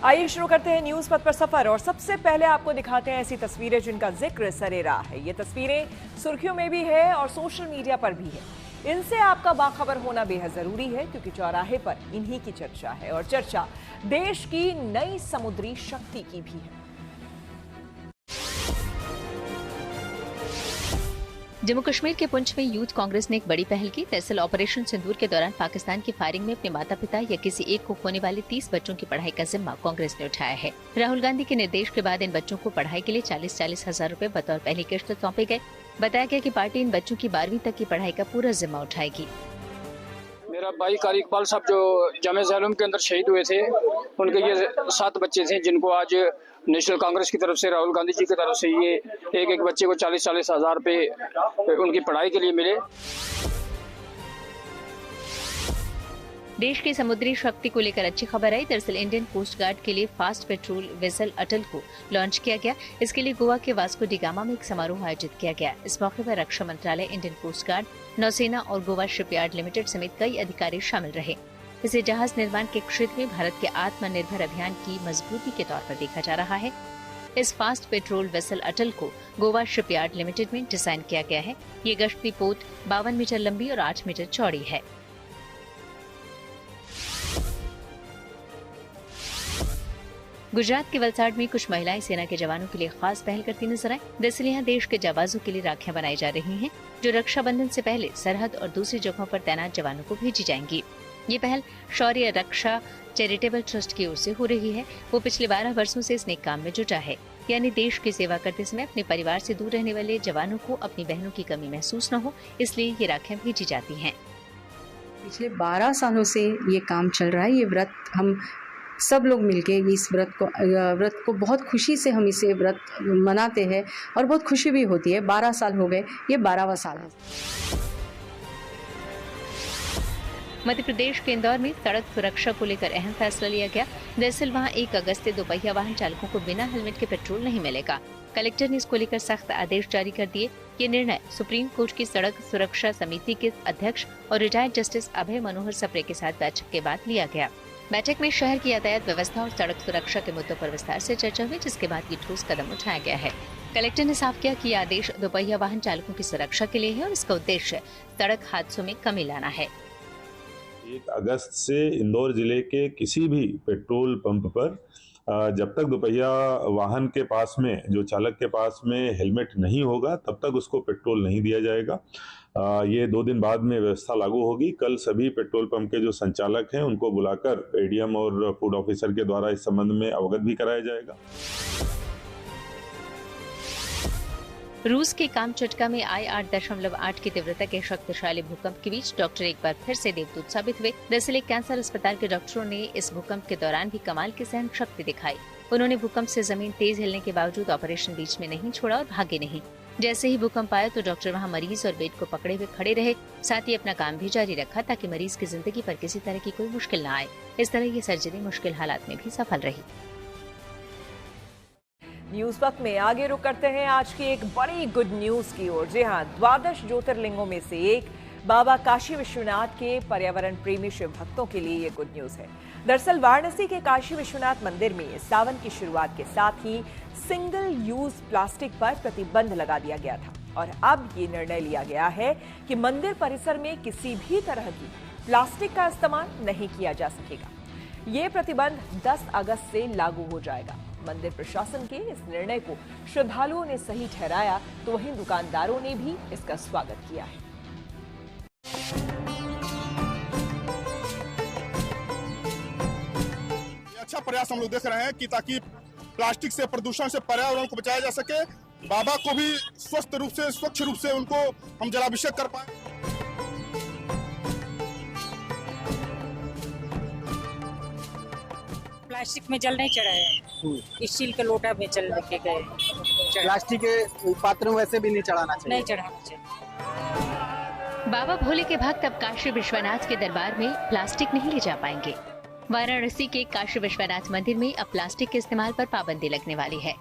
आइए शुरू करते हैं न्यूज पथ पर सफर और सबसे पहले आपको दिखाते हैं ऐसी तस्वीरें जिनका जिक्र सरेराह है। ये तस्वीरें सुर्खियों में भी है और सोशल मीडिया पर भी है। इनसे आपका बाखबर होना बेहद जरूरी है क्योंकि चौराहे पर इन्हीं की चर्चा है और चर्चा देश की नई समुद्री शक्ति की भी है। जम्मू कश्मीर के पुंछ में यूथ कांग्रेस ने एक बड़ी पहल की। दरअसल ऑपरेशन सिंदूर के दौरान पाकिस्तान की फायरिंग में अपने माता पिता या किसी एक को खोने वाले 30 बच्चों की पढ़ाई का जिम्मा कांग्रेस ने उठाया है। राहुल गांधी के निर्देश के बाद इन बच्चों को पढ़ाई के लिए 40-40 हजार रूपए बतौर पहली किश्त सौंपे गए। बताया गया कि पार्टी इन बच्चों की 12वीं तक की पढ़ाई का पूरा जिम्मा उठाएगी। मेरा भाई कारी इकबाल साहब जो जामे ज़ालुम के अंदर शहीद हुए थे, उनके ये 7 बच्चे थे जिनको आज नेशनल कांग्रेस की तरफ से, राहुल गांधी जी की तरफ से ये एक बच्चे को 40-40 हजार रुपए उनकी पढ़ाई के लिए मिले। देश की समुद्री शक्ति को लेकर अच्छी खबर आई। दरअसल इंडियन कोस्ट गार्ड के लिए फास्ट पेट्रोल वेसल अटल को लॉन्च किया गया। इसके लिए गोवा के वास्को डी गामा में एक समारोह आयोजित किया गया। इस मौके पर रक्षा मंत्रालय, इंडियन कोस्ट गार्ड, नौसेना और गोवा शिपयार्ड लिमिटेड समेत कई अधिकारी शामिल रहे। इसे जहाज निर्माण के क्षेत्र में भारत के आत्मनिर्भर अभियान की मजबूती के तौर पर देखा जा रहा है। इस फास्ट पेट्रोल वेसल अटल को गोवा शिपयार्ड लिमिटेड में डिजाइन किया गया है। ये गश्ती पोत 52 मीटर लंबी और 8 मीटर चौड़ी है। गुजरात के वलसाड़ में कुछ महिलाएं सेना के जवानों के लिए खास पहल करती नजर आई। दरअसल यहाँ देश के जाबाजों के लिए राखियां बनाई जा रही हैं, जो रक्षाबंधन से पहले सरहद और दूसरी जगहों पर तैनात जवानों को भेजी जाएंगी। ये पहल शौर्य रक्षा चैरिटेबल ट्रस्ट की ओर से हो रही है। वो पिछले 12 वर्षों से इस नेक काम में जुटा है, यानी देश की सेवा करते समय अपने परिवार से दूर रहने वाले जवानों को अपनी बहनों की कमी महसूस न हो, इसलिए ये राखियां भेजी जाती हैं। पिछले 12 सालों से ये काम चल रहा है। ये व्रत हम सब लोग मिलके इस व्रत को बहुत खुशी से हम इसे व्रत मनाते हैं और बहुत खुशी भी होती है। 12 साल हो गए, ये 12वां साल है। मध्य प्रदेश के इंदौर में सड़क सुरक्षा को लेकर अहम फैसला लिया गया। दरअसल वहां 1 अगस्त से दोपहिया वाहन चालकों को बिना हेलमेट के पेट्रोल नहीं मिलेगा। कलेक्टर ने इसको लेकर सख्त आदेश जारी कर दिए। ये निर्णय सुप्रीम कोर्ट की सड़क सुरक्षा समिति के अध्यक्ष और रिटायर्ड जस्टिस अभय मनोहर सप्रे के साथ बैठक के बाद लिया गया। बैठक में शहर की यातायात व्यवस्था और सड़क सुरक्षा के मुद्दों पर विस्तार से चर्चा हुई, जिसके बाद ये ठोस कदम उठाया गया है। कलेक्टर ने साफ किया कि यह आदेश दोपहिया वाहन चालकों की सुरक्षा के लिए है और इसका उद्देश्य सड़क हादसों में कमी लाना है। 1 अगस्त से इंदौर जिले के किसी भी पेट्रोल पंप पर जब तक दोपहिया वाहन के पास में, जो चालक के पास में हेलमेट नहीं होगा, तब तक उसको पेट्रोल नहीं दिया जाएगा। ये 2 दिन बाद में व्यवस्था लागू होगी। कल सभी पेट्रोल पंप के जो संचालक हैं उनको बुलाकर एडीएम और फूड ऑफिसर के द्वारा इस संबंध में अवगत भी कराया जाएगा। रूस के कामचटका में आए 8.8 की तीव्रता के शक्तिशाली भूकंप के बीच डॉक्टर एक बार फिर से देवदूत साबित हुए। दरअसल एक कैंसर अस्पताल के डॉक्टरों ने इस भूकंप के दौरान भी कमाल की सहन शक्ति दिखाई। उन्होंने भूकंप से जमीन तेज हिलने के बावजूद ऑपरेशन बीच में नहीं छोड़ा और भागे नहीं। जैसे ही भूकंप आया तो डॉक्टर वहां मरीज और बेड को पकड़े हुए खड़े रहे, साथ ही अपना काम भी जारी रखा ताकि मरीज की जिंदगी पर किसी तरह की कोई मुश्किल न आए। इस तरह ये सर्जरी मुश्किल हालात में भी सफल रही। न्यूज वक्त में आगे रुक करते हैं आज की एक बड़ी गुड न्यूज की ओर। जी हाँ, 12 ज्योतिर्लिंगों में से एक बाबा काशी विश्वनाथ के पर्यावरण प्रेमी शिव भक्तों के लिए ये गुड न्यूज है। दरअसल वाराणसी के काशी विश्वनाथ मंदिर में सावन की शुरुआत के साथ ही सिंगल यूज प्लास्टिक पर प्रतिबंध लगा दिया गया था और अब ये निर्णय लिया गया है कि मंदिर परिसर में किसी भी तरह की प्लास्टिक का इस्तेमाल नहीं किया जा सकेगा। ये प्रतिबंध 10 अगस्त से लागू हो जाएगा। मंदिर प्रशासन के इस निर्णय को श्रद्धालुओं ने सही ठहराया तो वहीं दुकानदारों ने भी इसका स्वागत किया है। अच्छा प्रयास हम लोग देख रहे हैं कि ताकि प्लास्टिक से, प्रदूषण से पर्यावरण को बचाया जा सके, बाबा को भी स्वस्थ रूप से, स्वच्छ रूप से उनको हम जलाभिषेक कर पाए। प्लास्टिक में जल नहीं चढ़ाया, स्टील के लोटा में जल लेके गए। प्लास्टिक के पात्र में वैसे भी नहीं चढ़ाना चाहिए। नहीं चढ़ाना चाहिए। बाबा भोले के भक्त अब काशी विश्वनाथ के दरबार में प्लास्टिक नहीं ले जा पाएंगे। वाराणसी के काशी विश्वनाथ मंदिर में अब प्लास्टिक के इस्तेमाल पर पाबंदी लगने वाली है।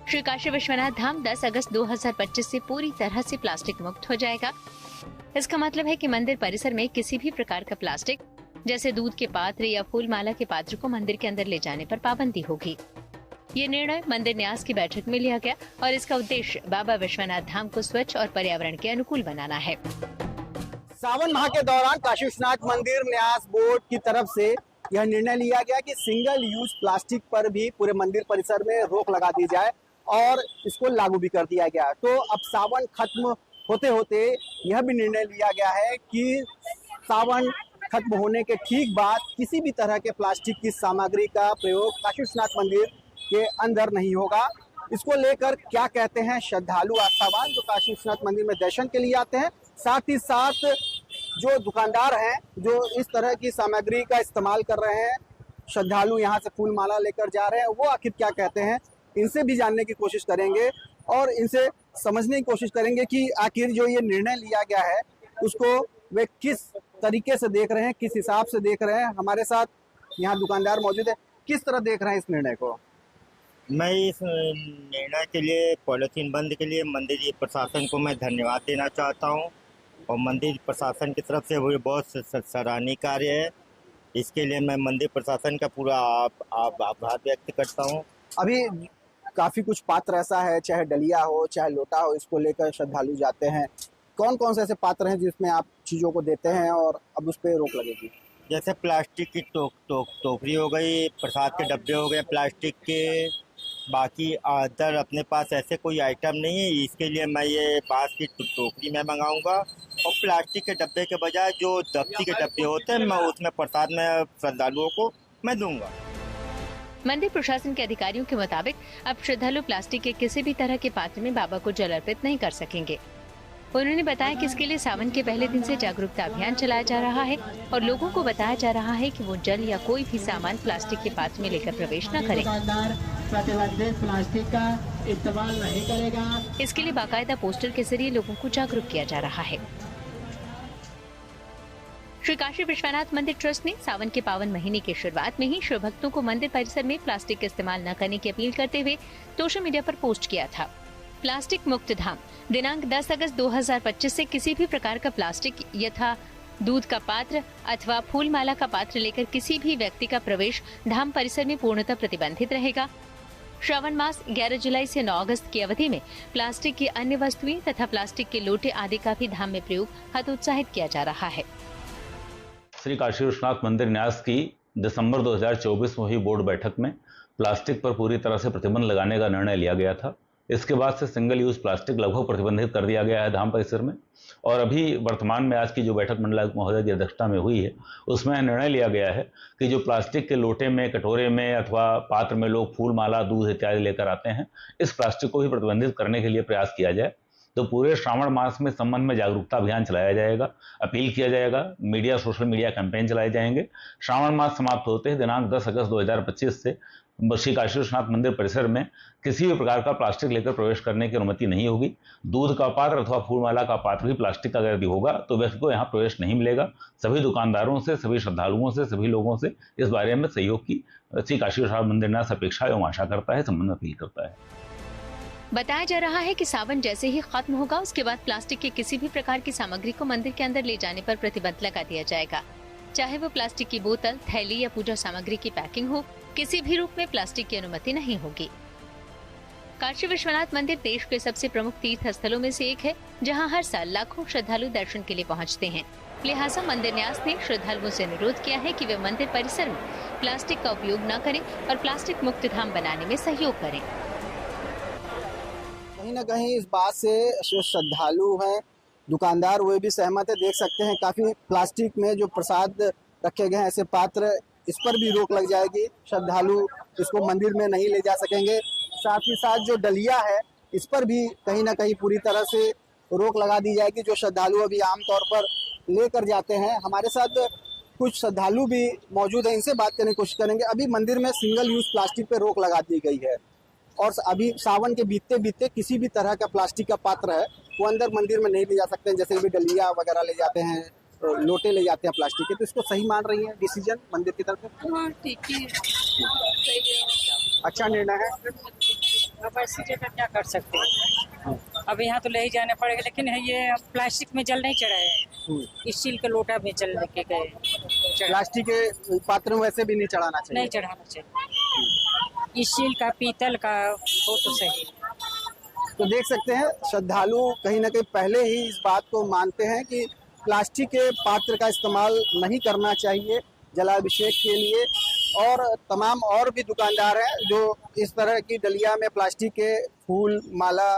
श्री काशी विश्वनाथ धाम 10 अगस्त 2025 से पूरी तरह से प्लास्टिक मुक्त हो जाएगा। इसका मतलब है कि मंदिर परिसर में किसी भी प्रकार का प्लास्टिक, जैसे दूध के पात्र या फूल माला के पात्र को मंदिर के अंदर ले जाने पर पाबंदी होगी। ये निर्णय मंदिर न्यास की बैठक में लिया गया और इसका उद्देश्य बाबा विश्वनाथ धाम को स्वच्छ और पर्यावरण के अनुकूल बनाना है। सावन माह के दौरान काशी विश्वनाथ मंदिर न्यास बोर्ड की तरफ से यह निर्णय लिया गया कि सिंगल यूज प्लास्टिक पर भी पूरे मंदिर परिसर में रोक लगा दी जाए और इसको लागू भी कर दिया गया। तो अब सावन खत्म होते होते यह भी निर्णय लिया गया है कि सावन खत्म होने के ठीक बाद किसी भी तरह के प्लास्टिक की सामग्री का प्रयोग काशी विश्वनाथ मंदिर के अंदर नहीं होगा। इसको लेकर क्या कहते हैं श्रद्धालु आस्थावान जो काशी विश्वनाथ मंदिर में दर्शन के लिए आते हैं, साथ ही साथ जो दुकानदार हैं जो इस तरह की सामग्री का इस्तेमाल कर रहे हैं, श्रद्धालु यहाँ से फूल माला लेकर जा रहे हैं, वो आखिर क्या कहते हैं, इनसे भी जानने की कोशिश करेंगे और इनसे समझने की कोशिश करेंगे कि आखिर जो ये निर्णय लिया गया है उसको वे किस तरीके से देख रहे हैं, किस हिसाब से देख रहे हैं। हमारे साथ यहाँ दुकानदार मौजूद है, किस तरह देख रहे हैं इस निर्णय को? मैं इस निर्णय के लिए, पॉलिथीन बंद के लिए मंदिर प्रशासन को मैं धन्यवाद देना चाहता हूं और मंदिर प्रशासन की तरफ से वो बहुत सराहनीय कार्य है। इसके लिए मैं मंदिर प्रशासन का पूरा आभार व्यक्त करता हूं। अभी काफ़ी कुछ पात्र ऐसा है, चाहे डलिया हो चाहे लोटा हो, इसको लेकर श्रद्धालु जाते हैं। कौन कौन से ऐसे पात्र हैं जिसमें आप चीज़ों को देते हैं और अब उस पर रोक लगेगी? जैसे प्लास्टिक की टोकरी हो गई, प्रसाद के डब्बे हो गए प्लास्टिक के, बाकी अदर अपने पास ऐसे कोई आइटम नहीं है। इसके लिए मैं ये बांस की टोकरी में मंगाऊंगा और प्लास्टिक के डब्बे के बजाय जो दफ्ती के डब्बे होते हैं मैं उसमें प्रसाद में श्रद्धालुओं को मैं दूंगा। मंदिर प्रशासन के अधिकारियों के मुताबिक अब श्रद्धालु प्लास्टिक के किसी भी तरह के पात्र में बाबा को जल अर्पित नहीं कर सकेंगे। उन्होंने बताया कि इसके लिए सावन के पहले दिन से जागरूकता अभियान चलाया जा रहा है और लोगों को बताया जा रहा है कि वो जल या कोई भी सामान प्लास्टिक के पात्र में लेकर प्रवेश न करें। प्रतिबंधित प्लास्टिक का इस्तेमाल नहीं करेगा। इसके लिए बाकायदा पोस्टर के जरिए लोगों को जागरूक किया जा रहा है। श्री काशी विश्वनाथ मंदिर ट्रस्ट ने सावन के पावन महीने की शुरुआत में ही शिव भक्तों को मंदिर परिसर में प्लास्टिक का इस्तेमाल न करने की अपील करते हुए सोशल मीडिया पर पोस्ट किया था। प्लास्टिक मुक्त धाम दिनांक 10 अगस्त 2025 से किसी भी प्रकार का प्लास्टिक यथा दूध का पात्र अथवा फूल माला का पात्र लेकर किसी भी व्यक्ति का प्रवेश धाम परिसर में पूर्णतः प्रतिबंधित रहेगा। श्रावण मास 11 जुलाई से 9 अगस्त की अवधि में प्लास्टिक की अन्य वस्तुएं तथा प्लास्टिक के लोटे आदि का भी धाम में प्रयोग हतोत्साहित किया जा रहा है। श्री काशी विश्वनाथ मंदिर न्यास की दिसंबर 2024 में हुई बोर्ड बैठक में प्लास्टिक पर पूरी तरह से प्रतिबंध लगाने का निर्णय लिया गया था। इसके बाद से सिंगल यूज प्लास्टिक लगभग प्रतिबंधित कर दिया गया है धाम परिसर में और अभी वर्तमान में आज की जो बैठक मंडलायुक्त महोदय की अध्यक्षता में हुई है उसमें निर्णय लिया गया है कि जो प्लास्टिक के लोटे में, कटोरे में अथवा पात्र में लोग फूल माला, दूध इत्यादि लेकर आते हैं, इस प्लास्टिक को भी प्रतिबंधित करने के लिए प्रयास किया जाए। तो पूरे श्रावण मास में संबंध में जागरूकता अभियान चलाया जाएगा, अपील किया जाएगा, मीडिया, सोशल मीडिया कैंपेन चलाए जाएंगे। श्रावण मास समाप्त होते ही दिनांक 10 अगस्त 2025 से श्री काशी विश्वनाथ मंदिर परिसर में किसी भी प्रकार का प्लास्टिक लेकर प्रवेश करने की अनुमति नहीं होगी। दूध का पात्र अथवा फूलमाला का पात्र भी प्लास्टिक का यदि होगा तो व्यक्ति को यहाँ प्रवेश नहीं मिलेगा। सभी दुकानदारों से, सभी श्रद्धालुओं से, सभी लोगों से इस बारे में सहयोग की श्री काशी विश्वनाथ मंदिर न्यास अपेक्षा एवं आशा करता है, संबंध में अपील करता है। बताया जा रहा है कि सावन जैसे ही खत्म होगा उसके बाद प्लास्टिक के किसी भी प्रकार की सामग्री को मंदिर के अंदर ले जाने पर प्रतिबंध लगा दिया जाएगा, चाहे वो प्लास्टिक की बोतल, थैली या पूजा सामग्री की पैकिंग हो, किसी भी रूप में प्लास्टिक की अनुमति नहीं होगी। काशी विश्वनाथ मंदिर देश के सबसे प्रमुख तीर्थ स्थलों में से एक है, जहां हर साल लाखों श्रद्धालु दर्शन के लिए पहुंचते हैं। लिहाजा मंदिर न्यास ने श्रद्धालुओं से अनुरोध किया है कि वे मंदिर परिसर में प्लास्टिक का उपयोग न करें और प्लास्टिक मुक्त धाम बनाने में सहयोग करें। कहीं न कहीं इस बात से जो श्रद्धालु हैं, दुकानदार, वे भी सहमत है। देख सकते हैं काफी प्लास्टिक में जो प्रसाद रखे गए हैं ऐसे पात्र, इस पर भी रोक लग जाएगी। श्रद्धालु इसको मंदिर में नहीं ले जा सकेंगे। साथ ही साथ जो डलिया है इस पर भी कहीं ना कहीं पूरी तरह से रोक लगा दी जाएगी, जो श्रद्धालु अभी आमतौर पर लेकर जाते हैं। हमारे साथ कुछ श्रद्धालु भी मौजूद हैं, इनसे बात करने की कोशिश करेंगे। अभी मंदिर में सिंगल यूज प्लास्टिक पे रोक लगा दी गई है और अभी सावन के बीतते बीतते किसी भी तरह का प्लास्टिक का पात्र है वो अंदर मंदिर में नहीं ले जा सकते हैं। जैसे भी डलिया वगैरह ले जाते हैं, लोटे ले जाते हैं प्लास्टिक के। तो इसको सही मान रही है डिसीजन मंदिर की तरफ से? हाँ, ठीक है, अच्छा निर्णय है। अब ऐसी जगह क्या कर सकते हैं, अब यहाँ तो ले ही जाने पड़ेगा। लेकिन ये प्लास्टिक में जल नहीं चढ़ाए, स्टील का लोटा में जल लेके गए। प्लास्टिक के पात्र में वैसे भी नहीं चढ़ाना चाहिए। नहीं चढ़ाना चाहिए, स्टील का, पीतल का हो तो सही। तो देख सकते हैं श्रद्धालु कहीं ना कहीं पहले ही इस बात को मानते हैं कि प्लास्टिक के पात्र का इस्तेमाल नहीं करना चाहिए जलाभिषेक के लिए। और तमाम और भी दुकानदार हैं जो इस तरह की डलिया में प्लास्टिक के फूल, माला,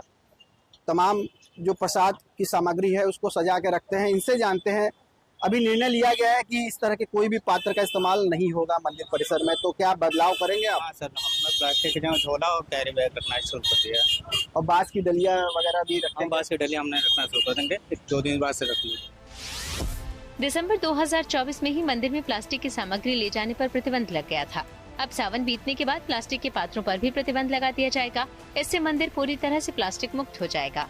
तमाम जो प्रसाद की सामग्री है उसको सजा के रखते हैं। इनसे जानते हैं, अभी निर्णय लिया गया है कि इस तरह के कोई भी पात्र का इस्तेमाल नहीं होगा मंदिर परिसर में, तो क्या बदलाव करेंगे आप? हाँ सर, हमने प्लास्टिक के जगह झोला और कैरी बैग रखना शुरू कर दिया। और बांस की डलिया वगैरह भी रखेंगे? बांस की डलिया हमने रखना शुरू कर देंगे, 2 दिन बाद से रखेंगे। दिसंबर 2024 में ही मंदिर में प्लास्टिक की सामग्री ले जाने पर प्रतिबंध लग गया था। अब सावन बीतने के बाद प्लास्टिक के पात्रों पर भी प्रतिबंध लगा दिया जाएगा। इससे मंदिर पूरी तरह से प्लास्टिक मुक्त हो जाएगा।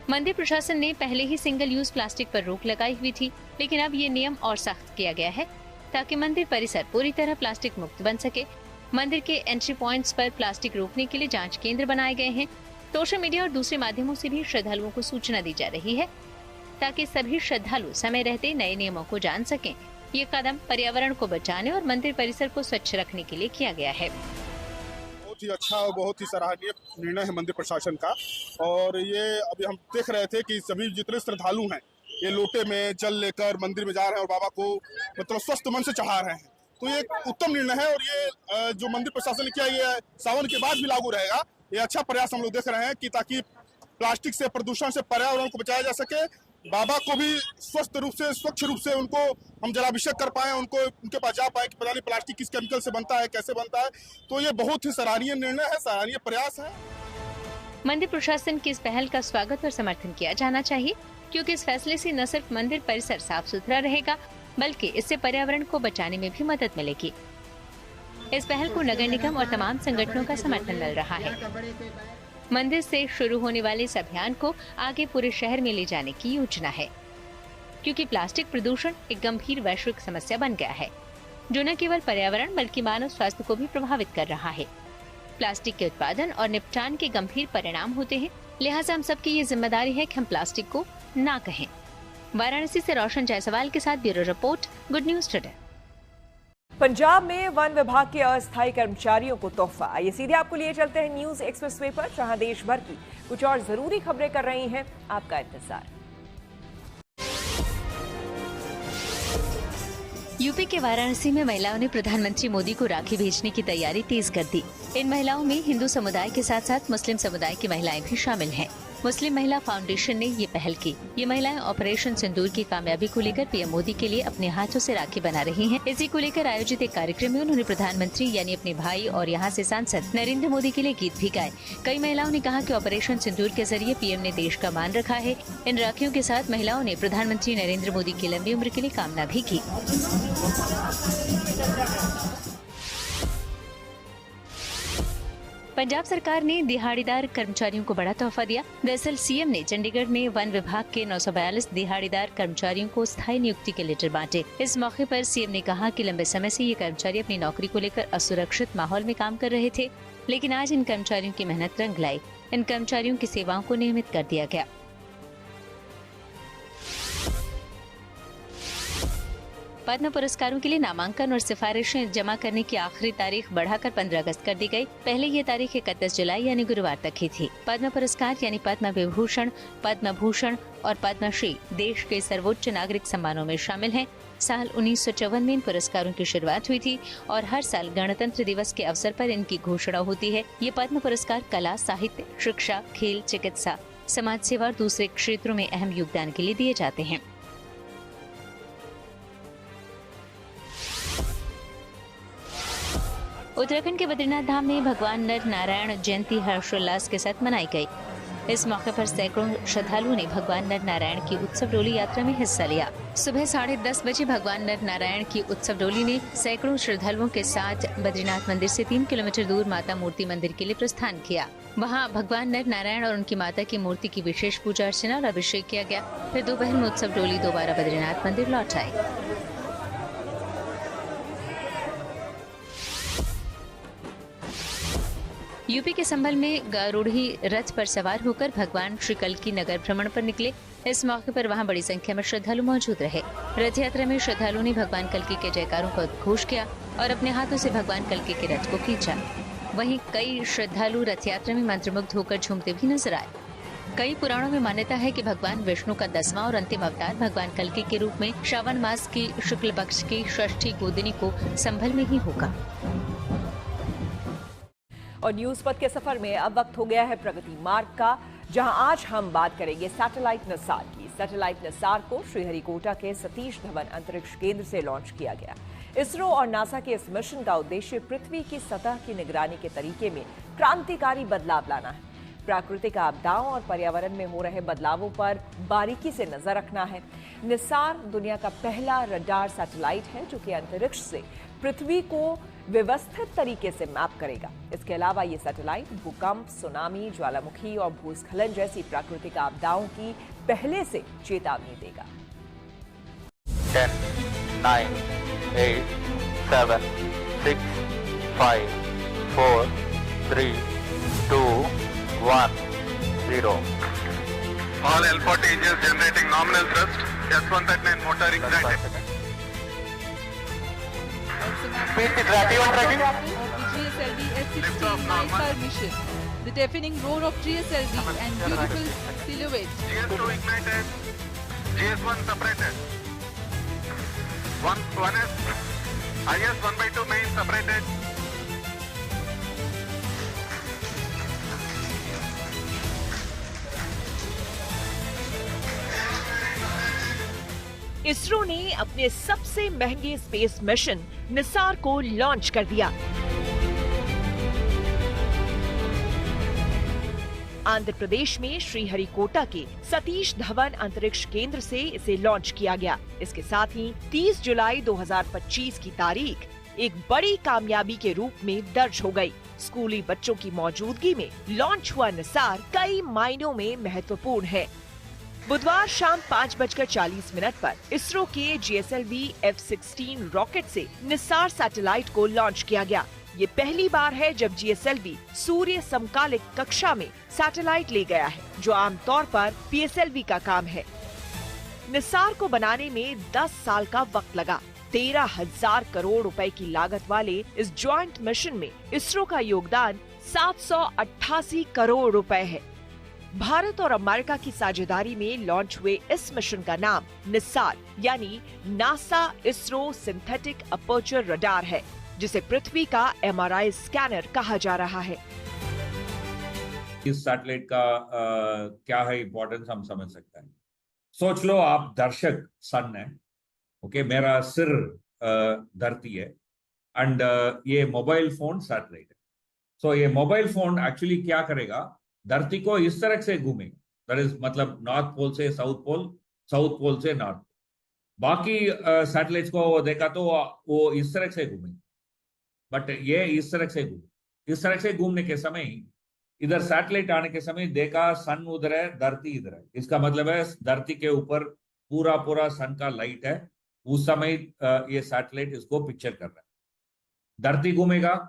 मंदिर प्रशासन ने पहले ही सिंगल यूज प्लास्टिक पर रोक लगाई हुई थी, लेकिन अब ये नियम और सख्त किया गया है ताकि मंदिर परिसर पूरी तरह प्लास्टिक मुक्त बन सके। मंदिर के एंट्री पॉइंट्स पर प्लास्टिक रोकने के लिए जांच केंद्र बनाए गए हैं। सोशल मीडिया और दूसरे माध्यमों से भी श्रद्धालुओं को सूचना दी जा रही है ताकि सभी श्रद्धालु समय रहते नए नियमों को जान सकें। ये कदम पर्यावरण को बचाने और मंदिर परिसर को स्वच्छ रखने के लिए किया गया है। बहुत ही अच्छा और बहुत ही सराहनीय निर्णय है मंदिर प्रशासन का। और ये अभी हम देख रहे थे कि सभी जितने श्रद्धालु हैं ये लोटे में जल लेकर मंदिर में जा रहे हैं और बाबा को मतलब स्वस्थ मन से चढ़ा रहे हैं। तो ये एक उत्तम निर्णय है और ये जो मंदिर प्रशासन ने किया ये सावन के बाद भी लागू रहेगा। ये अच्छा प्रयास हम लोग देख रहे हैं कि ताकि प्लास्टिक से, प्रदूषण से पर्यावरण को बचाया जा सके, बाबा को भी स्वस्थ रूप से, स्वच्छ रूप से उनको हम जलाभिषेक कर पाए, उनको उनके पास जा पाए कि पता नहीं प्लास्टिक किस केमिकल से बनता है, कैसे बनता है। तो ये बहुत ही सराहनीय निर्णय है, सराहनीय प्रयास है। मंदिर प्रशासन की इस पहल का स्वागत और समर्थन किया जाना चाहिए, क्योंकि इस फैसले से न सिर्फ मंदिर परिसर साफ सुथरा रहेगा बल्कि इससे पर्यावरण को बचाने में भी मदद मिलेगी। इस पहल को नगर निगम और तमाम संगठनों का समर्थन मिल रहा है। मंदिर से शुरू होने वाले इस अभियान को आगे पूरे शहर में ले जाने की योजना है, क्योंकि प्लास्टिक प्रदूषण एक गंभीर वैश्विक समस्या बन गया है जो न केवल पर्यावरण बल्कि मानव स्वास्थ्य को भी प्रभावित कर रहा है। प्लास्टिक के उत्पादन और निपटान के गंभीर परिणाम होते हैं, लिहाजा हम सबकी ये जिम्मेदारी है कि हम प्लास्टिक को ना कहें। वाराणसी से रोशन जायसवाल के साथ bureau report, good news today. Punjab में वन विभाग के अस्थायी कर्मचारियों को तोहफा। ये सीधे आपको लिए चलते हैं न्यूज एक्सप्रेसवे पर, जहां देश भर की कुछ और जरूरी खबरें कर रही हैं आपका इंतजार। यूपी के वाराणसी में महिलाओं ने प्रधानमंत्री मोदी को राखी भेजने की तैयारी तेज कर दी। इन महिलाओं में हिंदू समुदाय के साथ साथ मुस्लिम समुदाय की महिलाएं भी शामिल हैं। मुस्लिम महिला फाउंडेशन ने ये पहल की। ये महिलाएं ऑपरेशन सिंदूर की कामयाबी को लेकर पीएम मोदी के लिए अपने हाथों से राखी बना रही हैं। इसी को लेकर आयोजित एक कार्यक्रम में उन्होंने प्रधानमंत्री यानी अपने भाई और यहाँ से सांसद नरेंद्र मोदी के लिए गीत भी गाए। कई महिलाओं ने कहा कि ऑपरेशन सिंदूर के जरिए पीएम ने देश का मान रखा है। इन राखियों के साथ महिलाओं ने प्रधानमंत्री नरेंद्र मोदी की लंबी उम्र के लिए कामना भी की। पंजाब सरकार ने दिहाड़ीदार कर्मचारियों को बड़ा तोहफा दिया। दरअसल सीएम ने चंडीगढ़ में वन विभाग के 942 दिहाड़ीदार कर्मचारियों को स्थायी नियुक्ति के लेटर बांटे। इस मौके पर सीएम ने कहा कि लंबे समय से ये कर्मचारी अपनी नौकरी को लेकर असुरक्षित माहौल में काम कर रहे थे, लेकिन आज इन कर्मचारियों की मेहनत रंग लाई। इन कर्मचारियों की सेवाओं को नियमित कर दिया गया। पद्म पुरस्कारों के लिए नामांकन और सिफारिशें जमा करने की आखिरी तारीख बढ़ाकर 15 अगस्त कर दी गई। पहले ये तारीख 31 जुलाई यानी गुरुवार तक ही थी। पद्म पुरस्कार यानी पद्म विभूषण, पद्म भूषण और पद्मश्री देश के सर्वोच्च नागरिक सम्मानों में शामिल हैं। साल 1954 में इन पुरस्कारों की शुरुआत हुई थी और हर साल गणतंत्र दिवस के अवसर पर इनकी घोषणा होती है। ये पद्म पुरस्कार कला, साहित्य, शिक्षा, खेल, चिकित्सा, समाज सेवा और दूसरे क्षेत्रों में अहम योगदान के लिए दिए जाते हैं। उत्तराखंड के बद्रीनाथ धाम में भगवान नर नारायण जयंती हर्षोल्लास के साथ मनाई गई। इस मौके पर सैकड़ों श्रद्धालुओं ने भगवान नर नारायण की उत्सव डोली यात्रा में हिस्सा लिया। सुबह 10:30 बजे भगवान नर नारायण की उत्सव डोली ने सैकड़ों श्रद्धालुओं के साथ बद्रीनाथ मंदिर से 3 किलोमीटर दूर माता मूर्ति मंदिर के लिए प्रस्थान किया। वहां भगवान नर नारायण और उनकी माता की मूर्ति की विशेष पूजा अर्चना और अभिषेक किया गया। फिर दोपहर में उत्सव डोली दोबारा बद्रीनाथ मंदिर लौट आई। यूपी के संभल में गारूढ़ी रथ पर सवार होकर भगवान श्री कल्की नगर भ्रमण पर निकले। इस मौके पर वहां बड़ी संख्या में श्रद्धालु मौजूद रहे। रथ यात्रा में श्रद्धालुओं ने भगवान कल्की के जयकारों का उद्घोष किया और अपने हाथों से भगवान कल्की के रथ को खींचा। वहीं कई श्रद्धालु रथ यात्रा में मंत्रमुग्ध होकर झूमते भी नजर आए। कई पुराणों में मान्यता है कि भगवान विष्णु का 10वां और अंतिम अवतार भगवान कल्की के रूप में श्रावण मास की शुक्ल पक्ष की षष्ठी गोदिनी को संभल में ही होगा। और न्यूज पथ के सफर में अब वक्त हो गया है प्रगति मार्ग का, जहां आज हम बात करेंगे सैटेलाइट निसार की। सैटेलाइट निसार को श्रीहरिकोटा के सतीश धवन अंतरिक्ष केंद्र से लॉन्च किया गया। इसरो और नासा के इस मिशन का उद्देश्य पृथ्वी की सतह की निगरानी के तरीके में क्रांतिकारी बदलाव लाना है। प्राकृतिक आपदाओं और पर्यावरण में हो रहे बदलावों पर बारीकी से नजर रखना है। निसार दुनिया का पहला रडार सैटेलाइट है जो कि अंतरिक्ष से पृथ्वी को व्यवस्थित तरीके से मैप करेगा। इसके अलावा ये सैटेलाइट भूकंप, सुनामी, ज्वालामुखी और भूस्खलन जैसी प्राकृतिक आपदाओं की पहले से चेतावनी देगा। 10, 9, 8, 7, 6, 5, 4, 3, 2, 1, 0. All L40 engines generating nominal thrust. S139 motor ignited. Speed is tracking. GSLV S16 5-star mission. The deafening roar of GSLV and beautiful silhouette. GS2 ignited. GS1 separated. 1S. IS 1/2 main separated. ISRO ने अपने सबसे महंगे space mission Nisar को launch कर दिया। आंध्र प्रदेश में श्रीहरिकोटा के सतीश धवन अंतरिक्ष केंद्र से इसे लॉन्च किया गया। इसके साथ ही 30 जुलाई 2025 की तारीख एक बड़ी कामयाबी के रूप में दर्ज हो गई। स्कूली बच्चों की मौजूदगी में लॉन्च हुआ निसार कई मायनों में महत्वपूर्ण है। बुधवार शाम 5:40 पर इसरो के GSLV F16 रॉकेट से निसार सैटेलाइट को लॉन्च किया गया। ये पहली बार है जब GSLV सूर्य समकालिक कक्षा में सैटेलाइट ले गया है, जो आमतौर पर PSLV का काम है। निसार को बनाने में 10 साल का वक्त लगा। 13,000 करोड़ रुपए की लागत वाले इस ज्वाइंट मिशन में इसरो का योगदान 788 करोड़ रुपए है। भारत और अमेरिका की साझेदारी में लॉन्च हुए इस मिशन का नाम निसार यानी NASA ISRO synthetic aperture radar है, जिसे पृथ्वी का MRI स्कैनर कहा जा रहा है। इस सैटेलाइट का क्या है इम्पोर्टेंस हम समझ सकते हैं। सोच लो आप दर्शक सन है, ओके, मेरा सिर धरती है एंड ये मोबाइल फोन सैटेलाइट है। सो ये मोबाइल फोन एक्चुअली क्या करेगा, धरती को इस तरह से घूमेगा, दैट इज मतलब नॉर्थ पोल से साउथ पोल, साउथ पोल से नॉर्थ। बाकी सैटेलाइट्स को देखा तो वो इस तरह से घूमेंगे, बट ये इस तरह से घूमे। इस तरह से घूमने के समय इधर सैटेलाइट आने के समय देखा सन उधर है, धरती इधर है। इसका मतलब है धरती के ऊपर पूरा सन का लाइट है। उस समय ये सैटेलाइट इसको पिक्चर कर रहा है। धरती घूमेगा,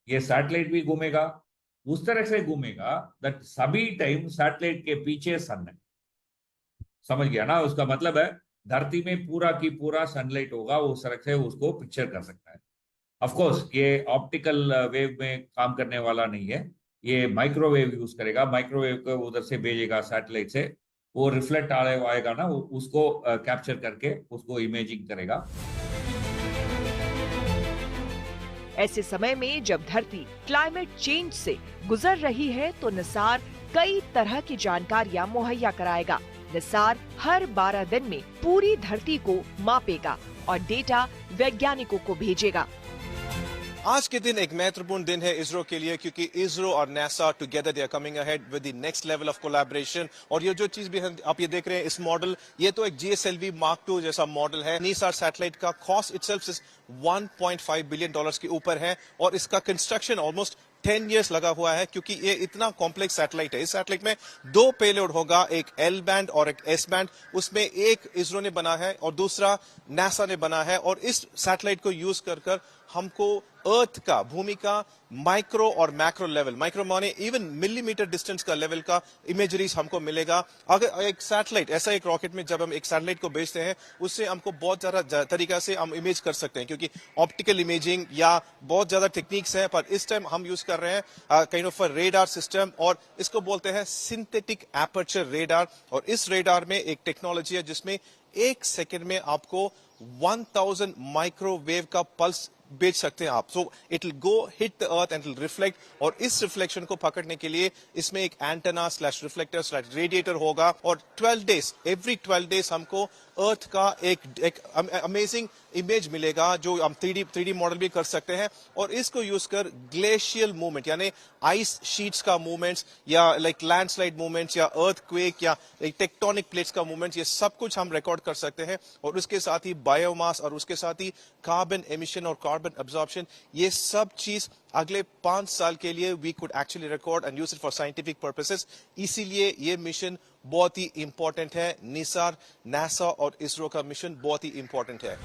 ये सैटेलाइट भी घूमेगा, उस तरह से घूमेगा दैट सभी टाइम सैटेलाइट के पीछे सन है। समझ गया ना? उसका मतलब है धरती में पूरा की पूरा सनलाइट होगा, उस तरह से उसको पिक्चर कर सकता है। ऑफ कोर्स ये ऑप्टिकल वेव में काम करने वाला नहीं है, ये माइक्रोवेव यूज करेगा। माइक्रोवेव को उधर से भेजेगा सैटेलाइट से, वो रिफ्लेक्ट आएगा ना, उसको कैप्चर करके उसको इमेजिंग करेगा। ऐसे समय में जब धरती क्लाइमेट चेंज से गुजर रही है तो निसार कई तरह की जानकारियां मुहैया कराएगा। निसार हर 12 दिन में पूरी धरती को मापेगा और डेटा वैज्ञानिकों को भेजेगा। आज के दिन एक महत्वपूर्ण दिन है इसरो के लिए, क्योंकि इसरो और NASA together they are coming ahead with the next level of collaboration. और ये जो चीज भी आप ये देख रहे हैं, इस मॉडल, ये तो एक GSLV Mark II जैसा मॉडल है। निसार सैटेलाइट का कॉस्ट इटसेल्फ $1.5 बिलियन के ऊपर है और इसका कंस्ट्रक्शन ऑलमोस्ट 10 years लगा हुआ है, क्योंकि ये इतना कॉम्प्लेक्स सैटेलाइट है। इस सैटेलाइट में 2 पेलोड होगा, एक L बैंड और एक S बैंड। उसमें एक इसरो ने बना है और दूसरा नासा ने बना है, और इस सैटेलाइट को यूज कर हमको अर्थ का, भूमि का माइक्रो और मैक्रो लेवल, माइक्रो माने इवन मिलीमीटर डिस्टेंस का लेवल का इमेजरीज हमको मिलेगा। अगर एक सैटेलाइट, ऐसा एक रॉकेट में जब हम एक सैटेलाइट को भेजते हैं उससे हमको बहुत ज्यादा तरीका से हम इमेज कर सकते हैं, क्योंकि ऑप्टिकल इमेजिंग या बहुत ज्यादा टेक्निक्स हैं, पर इस टाइम हम यूज कर रहे हैं काइंड ऑफ रेडार सिस्टम, और इसको बोलते हैं सिंथेटिक एपर्चर रेडार। और इस रेडार में एक टेक्नोलॉजी है जिसमें 1 सेकेंड में आपको 1000 माइक्रोवेव का पल्स भेज सकते हैं आप। So it will go hit the earth and will reflect, और इस रिफ्लेक्शन को पकड़ने के लिए इसमें एक antenna slash reflector slash radiator होगा। और 12 डेज, एवरी 12 डेज हमको अर्थ का एक अमेजिंग इमेज मिलेगा जो हम 3D मॉडल भी कर सकते हैं। और इसको यूज कर ग्लेशियल मूवमेंट यानी आइस शीट्स का मूवमेंट्स या लाइक लैंडस्लाइड मूवमेंट्स या अर्थक्वेक या टेक्टोनिक प्लेट्स का मूवमेंट्स, ये सब कुछ हम रिकॉर्ड कर सकते हैं। और उसके साथ ही बायोमास और उसके साथ ही कार्बन एमिशन और कार्बन एब्जॉर्प्शन, ये सब चीज अगले 5 साल के लिए we could actually record and use it for scientific purposes. इसीलिए ये मिशन बहुत ही इंपॉर्टेंट है। निसार, नासा और इसरो का मिशन बहुत ही इंपॉर्टेंट है।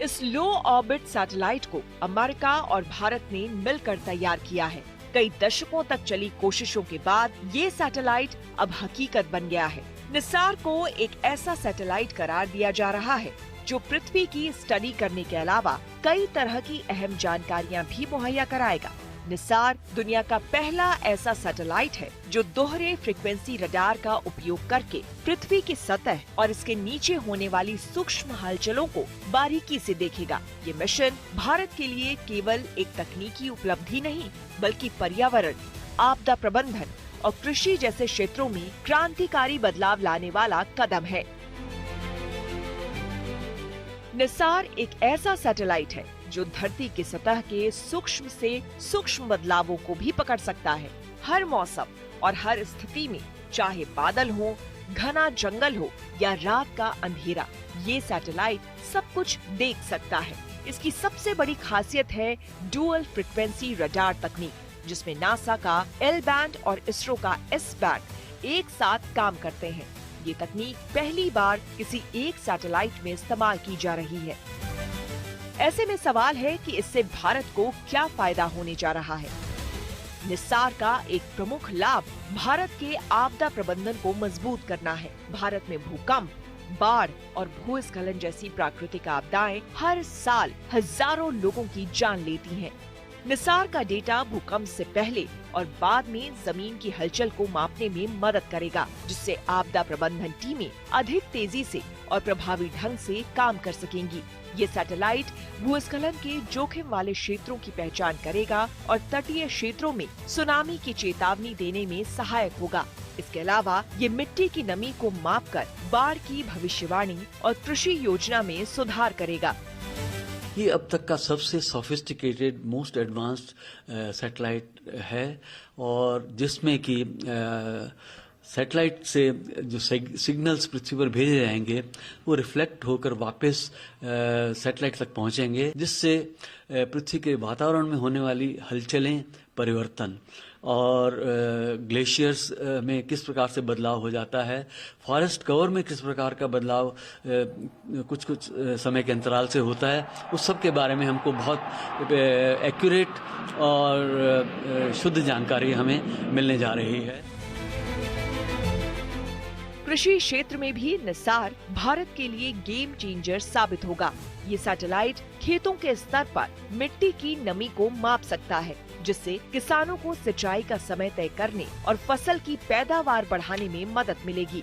इस लो ऑर्बिट सैटेलाइट को अमेरिका और भारत ने मिलकर तैयार किया है। कई दशकों तक चली कोशिशों के बाद ये सैटेलाइट अब हकीकत बन गया है। निसार को एक ऐसा सैटेलाइट करार दिया जा रहा है जो पृथ्वी की स्टडी करने के अलावा कई तरह की अहम जानकारियां भी मुहैया कराएगा। निसार दुनिया का पहला ऐसा सैटेलाइट है जो दोहरे फ्रीक्वेंसी रडार का उपयोग करके पृथ्वी की सतह और इसके नीचे होने वाली सूक्ष्म हलचलों को बारीकी से देखेगा। ये मिशन भारत के लिए केवल एक तकनीकी उपलब्धि नहीं, बल्कि पर्यावरण, आपदा प्रबंधन और कृषि जैसे क्षेत्रों में क्रांतिकारी बदलाव लाने वाला कदम है। निसार एक ऐसा सैटेलाइट है जो धरती की सतह के सूक्ष्म से सूक्ष्म बदलावों को भी पकड़ सकता है। हर मौसम और हर स्थिति में, चाहे बादल हो, घना जंगल हो या रात का अंधेरा, ये सैटेलाइट सब कुछ देख सकता है। इसकी सबसे बड़ी खासियत है डुअल फ्रीक्वेंसी रडार तकनीक, जिसमें नासा का एल बैंड और इसरो का एस बैंड एक साथ काम करते हैं। ये तकनीक पहली बार किसी एक सैटेलाइट में इस्तेमाल की जा रही है। ऐसे में सवाल है कि इससे भारत को क्या फायदा होने जा रहा है। निसार का एक प्रमुख लाभ भारत के आपदा प्रबंधन को मजबूत करना है। भारत में भूकंप, बाढ़ और भूस्खलन जैसी प्राकृतिक आपदाएं हर साल हजारों लोगों की जान लेती हैं। निसार का डेटा भूकंप से पहले और बाद में जमीन की हलचल को मापने में मदद करेगा, जिससे आपदा प्रबंधन टीमें अधिक तेजी से और प्रभावी ढंग से काम कर सकेंगी। ये सैटेलाइट भूस्खलन के जोखिम वाले क्षेत्रों की पहचान करेगा और तटीय क्षेत्रों में सुनामी की चेतावनी देने में सहायक होगा। इसके अलावा ये मिट्टी की नमी को मापकर बाढ़ की भविष्यवाणी और कृषि योजना में सुधार करेगा। ये अब तक का सबसे सोफिस्टिकेटेड, मोस्ट एडवांस्ड सैटेलाइट है, और जिसमें कि सैटेलाइट से जो सिग्नल्स पृथ्वी पर भेजे जाएंगे वो रिफ्लेक्ट होकर वापस सैटेलाइट तक पहुंचेंगे, जिससे पृथ्वी के वातावरण में होने वाली हलचलें, परिवर्तन और ग्लेशियर्स में किस प्रकार से बदलाव हो जाता है, फॉरेस्ट कवर में किस प्रकार का बदलाव कुछ कुछ समय के अंतराल से होता है, उस सब के बारे में हमको बहुत एक्यूरेट और शुद्ध जानकारी हमें मिलने जा रही है। कृषि क्षेत्र में भी निसार भारत के लिए गेम चेंजर साबित होगा। ये सैटेलाइट खेतों के स्तर पर मिट्टी की नमी को माप सकता है, जिससे किसानों को सिंचाई का समय तय करने और फसल की पैदावार बढ़ाने में मदद मिलेगी।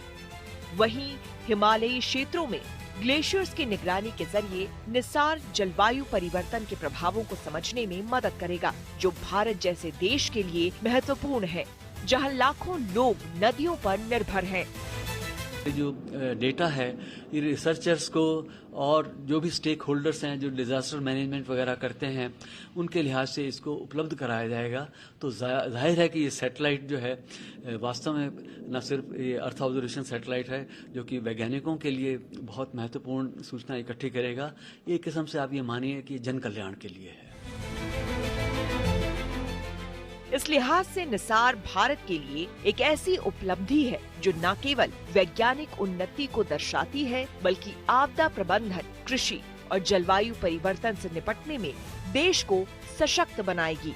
वहीं हिमालयी क्षेत्रों में ग्लेशियर्स की निगरानी के जरिए निसार जलवायु परिवर्तन के प्रभावों को समझने में मदद करेगा, जो भारत जैसे देश के लिए महत्वपूर्ण है, जहां लाखों लोग नदियों पर निर्भर हैं। जो डेटा है ये रिसर्चर्स को और जो भी स्टेक होल्डर्स हैं जो डिजास्टर मैनेजमेंट वगैरह करते हैं उनके लिहाज से इसको उपलब्ध कराया जाएगा। तो जाहिर है कि ये सैटेलाइट जो है वास्तव में न सिर्फ ये अर्थ ऑब्जर्वेशन सैटेलाइट है जो कि वैज्ञानिकों के लिए बहुत महत्वपूर्ण सूचना इकट्ठी करेगा, एक किस्म से आप ये मानिए कि जन कल्याण के लिए है। इस लिहाज से निसार भारत के लिए एक ऐसी उपलब्धि है जो न केवल वैज्ञानिक उन्नति को दर्शाती है, बल्कि आपदा प्रबंधन, कृषि और जलवायु परिवर्तन से निपटने में देश को सशक्त बनाएगी।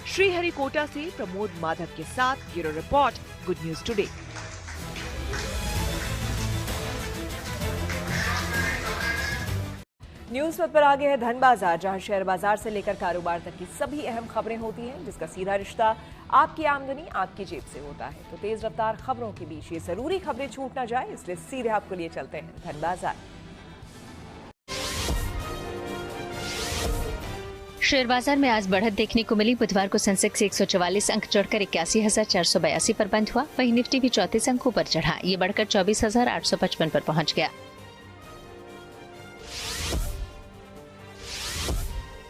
श्रीहरिकोटा से प्रमोद माधव के साथ bureau report, good news today. News पर आगे है धन बाजार, जहां शेयर बाजार से लेकर कारोबार तक की सभी अहम खबरें होती हैं, जिसका सीधा रिश्ता आपकी आमदनी आपकी जेब से होता है। तो तेज रफ्तार खबरों के बीच ये जरूरी खबरें छूट ना जाए, इसलिए सीधे आपको लिए चलते हैं धन बाजार। शेयर बाजार में आज बढ़त देखने को मिली। बुधवार को सेंसेक्स 144 अंक चढ़कर 81,482 पर बंद हुआ। वहीं निफ्टी भी 34 अंकों पर चढ़ा, ये बढ़कर 24,855 पर पहुंच गया।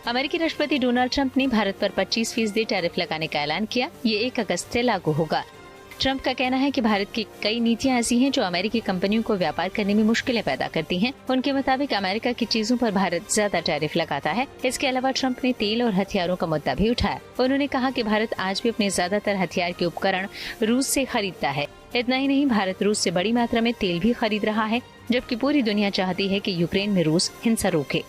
अमेरिकी राष्ट्रपति डोनाल्ड ट्रंप ने भारत पर 25% टैरिफ लगाने का ऐलान किया। ये 1 अगस्त से लागू होगा। ट्रंप का कहना है कि भारत की कई नीतियां ऐसी हैं जो अमेरिकी कंपनियों को व्यापार करने में मुश्किलें पैदा करती हैं। उनके मुताबिक अमेरिका की चीजों पर भारत ज्यादा टैरिफ लगाता है। इसके अलावा ट्रंप ने तेल और हथियारों का मुद्दा भी उठाया। उन्होंने कहा कि भारत आज भी अपने ज्यादातर हथियार के उपकरण रूस से खरीदता है। इतना ही नहीं, भारत रूस से बड़ी मात्रा में तेल भी खरीद रहा है, जबकि पूरी दुनिया चाहती है कि यूक्रेन में रूस हिंसा रोके।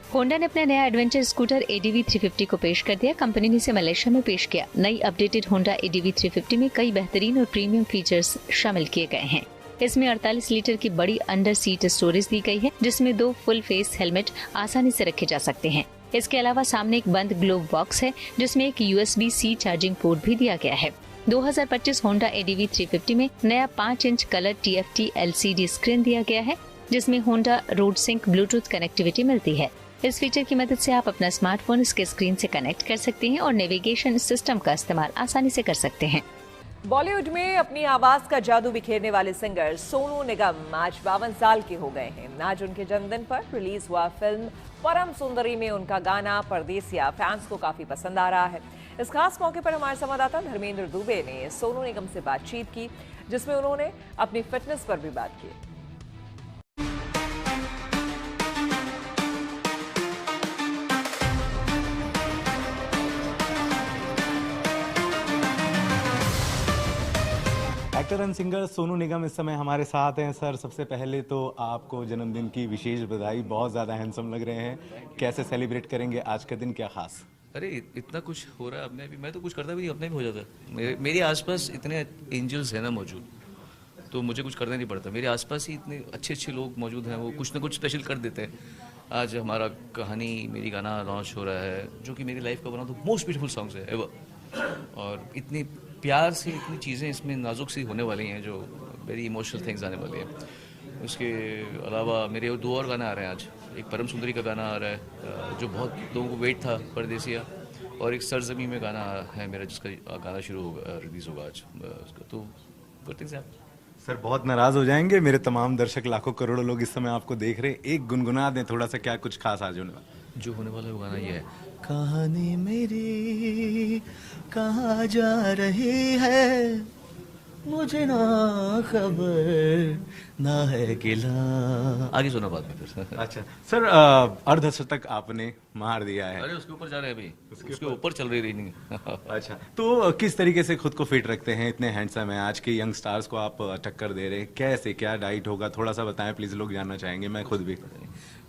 होंडा ने अपना नया एडवेंचर स्कूटर ADV 350 को पेश कर दिया। कंपनी ने इसे मलेशिया में पेश किया। नई अपडेटेड होंडा ADV 350 में कई बेहतरीन और प्रीमियम फीचर्स शामिल किए गए हैं। इसमें 48 लीटर की बड़ी अंडर सीट स्टोरेज दी गई है, जिसमें 2 फुल फेस हेलमेट आसानी से रखे जा सकते हैं। इसके अलावा सामने एक बंद ग्लोव बॉक्स है, जिसमें एक USB-C चार्जिंग पोर्ट भी दिया गया है। 2025 होंडा ADV 350 में नया 5 inch colour TFT LCD screen दिया गया है, जिसमें Honda road sync Bluetooth connectivity मिलती है। इस फीचर की मदद से आप अपना स्मार्टफोन इसके स्क्रीन से कनेक्ट कर सकते हैं और नेविगेशन सिस्टम का इस्तेमाल आसानी से कर सकते हैं। बॉलीवुड में अपनी आवाज का जादू बिखेरने वाले सिंगर सोनू निगम आज 52 साल के हो गए हैं। आज उनके जन्मदिन पर रिलीज हुआ फिल्म परम सुंदरी में उनका गाना परदेसिया फैंस को काफी पसंद आ रहा है। इस खास मौके पर हमारे संवाददाता धर्मेंद्र दुबे ने सोनू निगम से बातचीत की, जिसमें उन्होंने अपनी फिटनेस पर भी बात की। Actor and singer Sonu Nigam इस समय हमारे साथ हैं। सर, सबसे पहले तो आपको जन्मदिन की विशेष बधाई। बहुत ज़्यादा हैंडसम लग रहे हैं। कैसे सेलिब्रेट करेंगे आज का दिन, क्या खास? अरे इतना कुछ हो रहा है अपने भी, मैं तो कुछ करता भी नहीं, अपने भी हो जाता है। मेरे आसपास इतने एंजल्स हैं ना मौजूद, तो मुझे कुछ करना नहीं पड़ता। मेरे आसपास ही इतने अच्छे अच्छे लोग मौजूद हैं, वो कुछ ना कुछ स्पेशल कर देते हैं। आज हमारा कहानी मेरी गाना लॉन्च हो रहा है, जो कि मेरी लाइफ का one of the most beautiful songs है एवर। और इतनी प्यार से इतनी चीज़ें इसमें नाजुक सी होने वाली हैं, जो वेरी इमोशनल थिंग्स आने वाली हैं। उसके अलावा मेरे 2 और गाने आ रहे हैं आज। एक परम सुंदरी का गाना आ रहा है, जो बहुत लोगों को वेट था, परदेसिया। और एक सरजमी में गाना है मेरा, जिसका गाना शुरू होगा, रिलीज़ होगा आज। तो गुड थिंग्स हैपन। सर, बहुत नाराज़ हो जाएंगे मेरे तमाम दर्शक, लाखों करोड़ों लोग इस समय आपको देख रहे हैं। एक गुनगुना दें थोड़ा सा, क्या कुछ खास आज होने वाला? जो होने वाला है वो गाना ये है, कहानी मेरी कहाँ जा रही है, मुझे ना खबर ना है गिला। आगे सुना बाद में फिर। अच्छा सर, अर्धशतक आपने मार दिया है। अरे उसके ऊपर जा रहे हैं अभी, उसके ऊपर चल रही नहीं। अच्छा, तो किस तरीके से खुद को फिट रखते हैं? इतने हैंडसम हैं, आज के यंग स्टार्स को आप टक्कर दे रहे हैं। कैसे, क्या डाइट होगा, थोड़ा सा बताएं प्लीज, लोग जानना चाहेंगे, मैं खुद भी।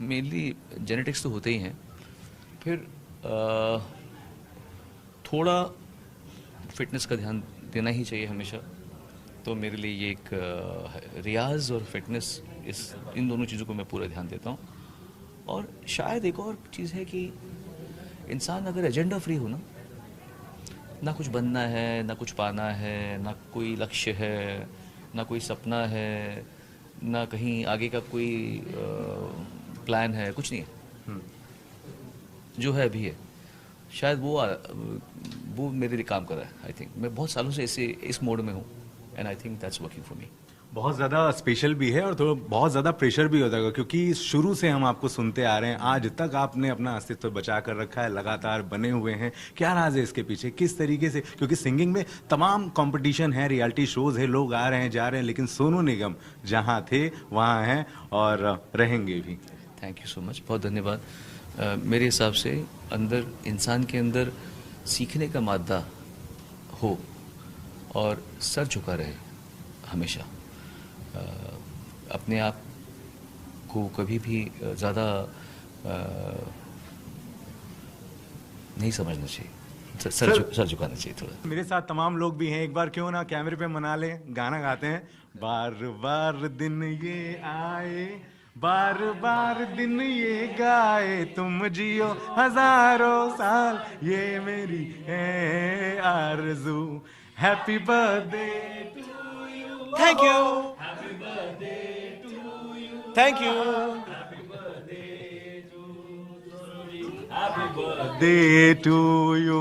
मेनली जेनेटिक्स तो होते ही हैं, फिर थोड़ा फिटनेस का ध्यान देना ही चाहिए हमेशा। तो मेरे लिए ये एक रियाज और फिटनेस, इन दोनों चीज़ों को मैं पूरा ध्यान देता हूँ। और शायद एक और चीज़ है कि इंसान अगर एजेंडा फ्री हो ना कुछ बनना है, ना कुछ पाना है, ना कोई लक्ष्य है, ना कोई सपना है, ना कहीं आगे का कोई प्लान है, कुछ नहीं है। जो है अभी है, शायद वो मेरे लिए काम कर रहा है। आई थिंक मैं बहुत सालों से इस मोड में हूँ, and I think that's working for me. बहुत ज़्यादा स्पेशल भी है और तो बहुत ज़्यादा प्रेशर भी होता है, क्योंकि शुरू से हम आपको सुनते आ रहे हैं, आज तक आपने अपना अस्तित्व बचा कर रखा है, लगातार बने हुए हैं। क्या राज है इसके पीछे, किस तरीके से? क्योंकि सिंगिंग में तमाम कंपटीशन है, रियलिटी शोज है, लोग आ रहे हैं जा रहे हैं, लेकिन सोनू निगम जहाँ थे वहाँ हैं और रहेंगे भी। थैंक यू सो मच, बहुत धन्यवाद। मेरे हिसाब से अंदर इंसान के अंदर सीखने का मादा हो और सर झुका रहे हमेशा अपने आप को कभी भी ज़्यादा नहीं समझना चाहिए, सर झुकाना चाहिए थोड़ा। मेरे साथ तमाम लोग भी हैं, एक बार क्यों ना कैमरे पे मना लें, गाना गाते हैं। बार बार दिन ये आए, बार बार दिन ये गाए, तुम जियो हजारों साल, ये मेरी है आरज़ू। Happy birthday to you. Thank you. Happy birthday to you. Thank you. Happy birthday to you.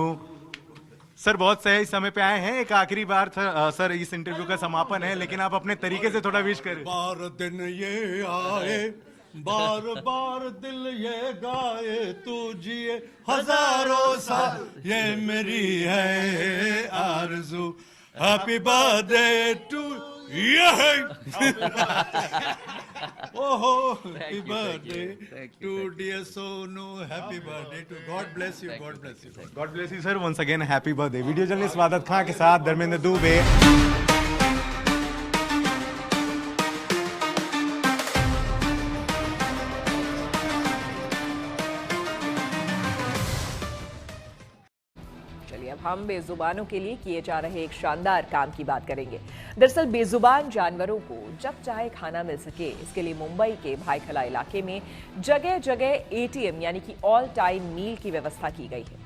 Sir बहुत सही समय पे आए हैं, एक आखिरी बार सर इस इंटरव्यू का समापन है, लेकिन आप अपने तरीके से थोड़ा विश करें। बार दिन ये आए, बार बार दिल ये गाए, तू जिए हजारों साल, ये मेरी है आरज़ू। हैप्पी बर्थडे टू ओहो, happy birthday to dear Sonu, happy birthday to, God bless you, God bless you, God bless you sir, once again happy birthday. Video journalist Wadat Khan के साथ धर्मेंद्र दुबे। अब हम बेजुबानों के लिए किए जा रहे एक शानदार काम की बात करेंगे। दरअसल बेजुबान जानवरों को जब चाहे खाना मिल सके, इसके लिए मुंबई के भाईखला इलाके में जगह जगह एटीएम यानी कि ऑल टाइम मील की व्यवस्था की गई है।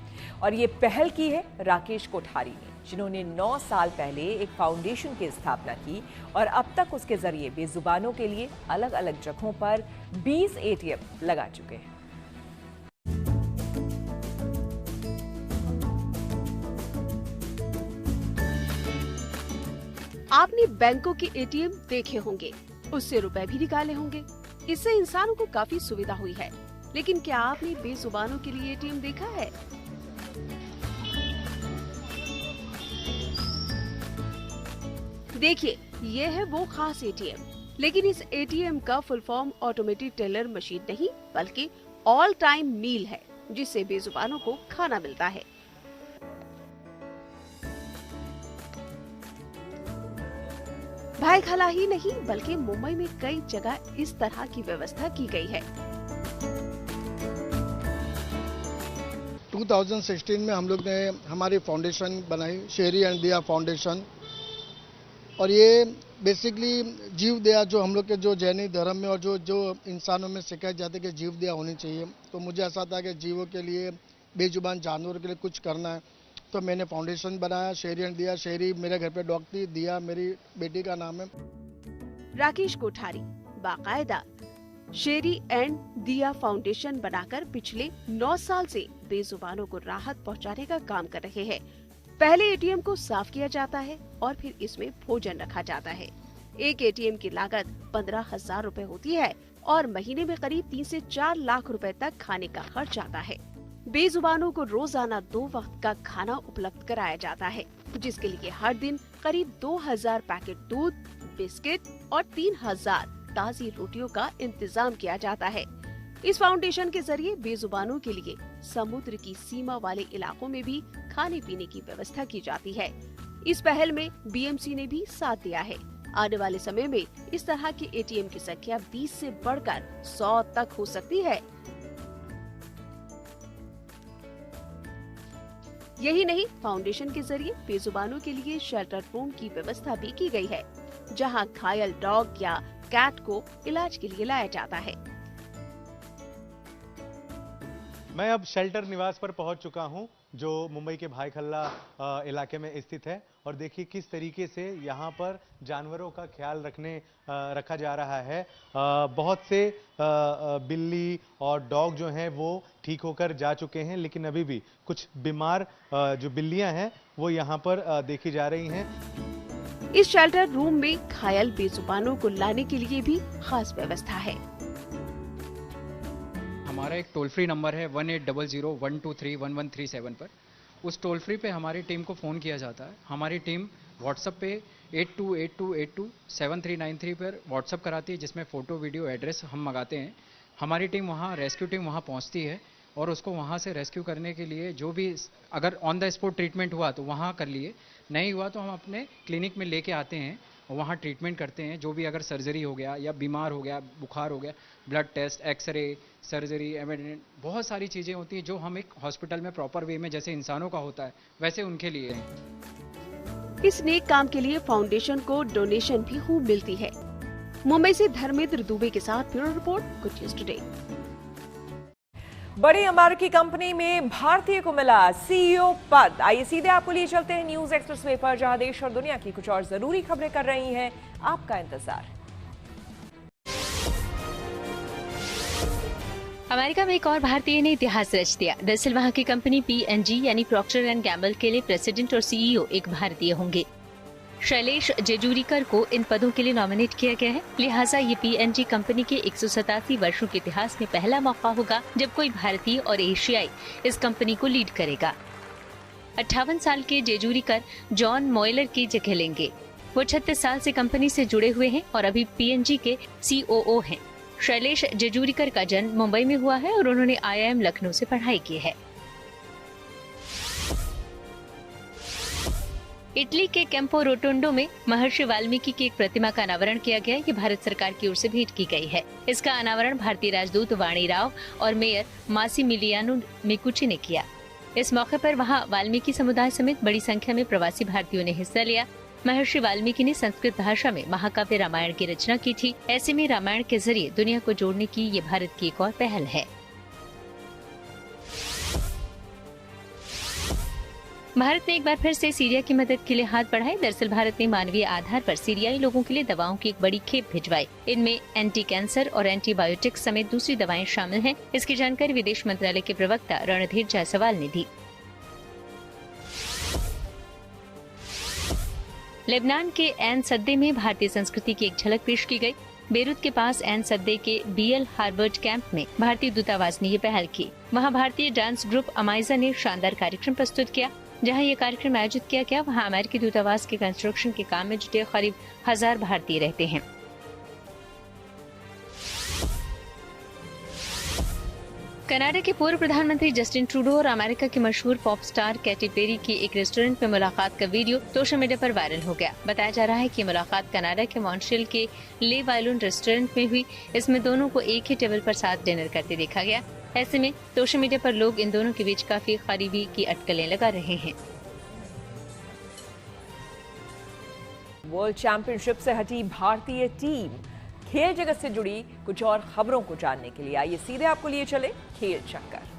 और ये पहल की है राकेश कोठारी ने, जिन्होंने 9 साल पहले एक फाउंडेशन की स्थापना की और अब तक उसके जरिए बेजुबानों के लिए अलग अलग जगहों पर 20 एटीएम लगा चुके हैं। आपने बैंकों के एटीएम देखे होंगे, उससे रुपए भी निकाले होंगे। इससे इंसानों को काफी सुविधा हुई है, लेकिन क्या आपने बेजुबानों के लिए एटीएम देखा है? देखिए, ये है वो खास एटीएम, लेकिन इस एटीएम का full form automatic teller machine नहीं, बल्कि ऑल टाइम मील है, जिससे बेजुबानों को खाना मिलता है। भाईखला ही नहीं, बल्कि मुंबई में कई जगह इस तरह की व्यवस्था की गई है। 2016 में हम लोग ने हमारी फाउंडेशन बनाई, शेरी एंड दिया फाउंडेशन, और ये बेसिकली जीव दया जो हम लोग के जो जैनी धर्म में और जो इंसानों में सिखाई जाती है कि जीव दया होनी चाहिए। तो मुझे ऐसा था कि जीवों के लिए, बेजुबान जानवरों के लिए कुछ करना है, तो मैंने फाउंडेशन बनाया, शेरी एंड दिया। शेरी मेरे घर पे डॉग थी, दिया मेरी बेटी का नाम है। राकेश कोठारी बाकायदा शेरी एंड दिया फाउंडेशन बनाकर पिछले 9 साल से बेजुबानों को राहत पहुंचाने का काम कर रहे हैं। पहले एटीएम को साफ किया जाता है और फिर इसमें भोजन रखा जाता है। एक एटीएम की लागत 15,000 रुपए होती है और महीने में करीब 3 से 4 लाख रुपए तक खाने का खर्च आता है। बेजुबानों को रोजाना 2 वक्त का खाना उपलब्ध कराया जाता है, जिसके लिए हर दिन करीब 2000 पैकेट दूध, बिस्किट और 3000 ताजी रोटियों का इंतजाम किया जाता है। इस फाउंडेशन के जरिए बेजुबानों के लिए समुद्र की सीमा वाले इलाकों में भी खाने पीने की व्यवस्था की जाती है। इस पहल में बीएमसी ने भी साथ दिया है। आने वाले समय में इस तरह के एटीएम की संख्या 20 से बढ़कर 100 तक हो सकती है। यही नहीं, फाउंडेशन के जरिए बेजुबानों के लिए शेल्टर रूम की व्यवस्था भी की गई है, जहां घायल डॉग या कैट को इलाज के लिए लाया जाता है। मैं अब शेल्टर निवास पर पहुंच चुका हूं, जो मुंबई के भाईखला इलाके में स्थित है, और देखिए किस तरीके से यहां पर जानवरों का ख्याल रखा जा रहा है। बहुत से बिल्ली और डॉग जो हैं वो ठीक होकर जा चुके हैं, लेकिन अभी भी कुछ बीमार जो बिल्लियां हैं वो यहां पर देखी जा रही हैं। इस शेल्टर रूम में घायल बेजुबानों को लाने के लिए भी खास व्यवस्था है। हमारा एक टोल फ्री नंबर है 1800-123-1137 पर। उस टोल फ्री पे हमारी टीम को फ़ोन किया जाता है। हमारी टीम व्हाट्सएप पे 8282827393 पर व्हाट्सएप कराती है, जिसमें फ़ोटो, वीडियो, एड्रेस हम मंगाते हैं। हमारी टीम वहाँ, रेस्क्यू टीम वहाँ पहुँचती है और उसको वहाँ से रेस्क्यू करने के लिए जो भी, अगर ऑन द स्पॉट ट्रीटमेंट हुआ तो वहाँ कर लिए, नहीं हुआ तो हम अपने क्लिनिक में लेके आते हैं वहाँ ट्रीटमेंट करते हैं। जो भी अगर सर्जरी हो गया या बीमार हो गया, बुखार हो गया, ब्लड टेस्ट, एक्सरे, सर्जरी, एमिडेंट, बहुत सारी चीज़ें होती हैं जो हम एक हॉस्पिटल में प्रॉपर वे में जैसे इंसानों का होता है वैसे उनके लिए हैं। इस नेक काम के लिए फाउंडेशन को डोनेशन भी खूब मिलती है। मुंबई से धर्मेंद्र दुबे के साथ bureau report, good news today. बड़ी अमेरिकी कंपनी में भारतीय को मिला सीईओ पद। आइए सीधे आपको लिए चलते हैं न्यूज एक्सप्रेस वे पर, जहां देश और दुनिया की कुछ और जरूरी खबरें कर रही हैं आपका इंतजार। अमेरिका में एक और भारतीय ने इतिहास रच दिया। दरअसल वहां की कंपनी P&G यानी प्रॉक्टर एंड गैम्बल के लिए प्रेसिडेंट और सीईओ एक भारतीय होंगे। शैलेश जेजूरीकर को इन पदों के लिए नॉमिनेट किया गया है। लिहाजा ये P&G कंपनी के 187 वर्षों के इतिहास में पहला मौका होगा जब कोई भारतीय और एशियाई इस कंपनी को लीड करेगा। 58 साल के जेजूरीकर जॉन मॉयलर की जगह लेंगे। वो 36 साल से कंपनी से जुड़े हुए हैं और अभी P&G के COO हैं। शैलेश जेजूरीकर का जन्म मुंबई में हुआ है और उन्होंने IIM लखनऊ से पढ़ाई की है। इटली के कैंपो रोटोंडो में महर्षि वाल्मीकि की एक प्रतिमा का अनावरण किया गया। ये भारत सरकार की ओर से भेंट की गई है। इसका अनावरण भारतीय राजदूत वाणी राव और मेयर मासिमिलियानो मिकुची ने किया। इस मौके पर वहां वाल्मीकि समुदाय समेत बड़ी संख्या में प्रवासी भारतीयों ने हिस्सा लिया। महर्षि वाल्मीकि ने संस्कृत भाषा में महाकाव्य रामायण की रचना की थी। ऐसे में रामायण के जरिए दुनिया को जोड़ने की ये भारत की एक और पहल है। भारत ने एक बार फिर से सीरिया की मदद के लिए हाथ बढ़ाए। दरअसल भारत ने मानवीय आधार पर सीरियाई लोगों के लिए दवाओं की एक बड़ी खेप भिजवाई। इनमें एंटी कैंसर और एंटीबायोटिक्स समेत दूसरी दवाएं शामिल हैं। इसकी जानकारी विदेश मंत्रालय के प्रवक्ता रणधीर जायसवाल ने दी। लेबनान के एन सद्दे में भारतीय संस्कृति की एक झलक पेश की गई। बेरूत के पास एन सद्दे के BL हार्बर्ट कैंप में भारतीय दूतावास ने ये पहल की। वहाँ भारतीय डांस ग्रुप अमाइजा ने शानदार कार्यक्रम प्रस्तुत किया। जहाँ ये कार्यक्रम आयोजित किया गया वहाँ अमेरिकी दूतावास के कंस्ट्रक्शन के काम में जुटे करीब 1000 भारतीय रहते हैं। कनाडा के पूर्व प्रधानमंत्री जस्टिन ट्रूडो और अमेरिका के मशहूर पॉप स्टार कैटी पेरी की एक रेस्टोरेंट में मुलाकात का वीडियो सोशल मीडिया पर वायरल हो गया। बताया जा रहा है कि मुलाकात कनाडा के मॉन्ट्रियल के ले वाइलोन रेस्टोरेंट में हुई। इसमें दोनों को एक ही टेबल पर साथ डिनर करते देखा गया। ऐसे में सोशल मीडिया पर लोग इन दोनों के बीच काफी करीबी की अटकलें लगा रहे हैं। वर्ल्ड चैंपियनशिप से हटी भारतीय टीम। खेल जगत से जुड़ी कुछ और खबरों को जानने के लिए आइए सीधे आपको लिए चले खेल चक्कर।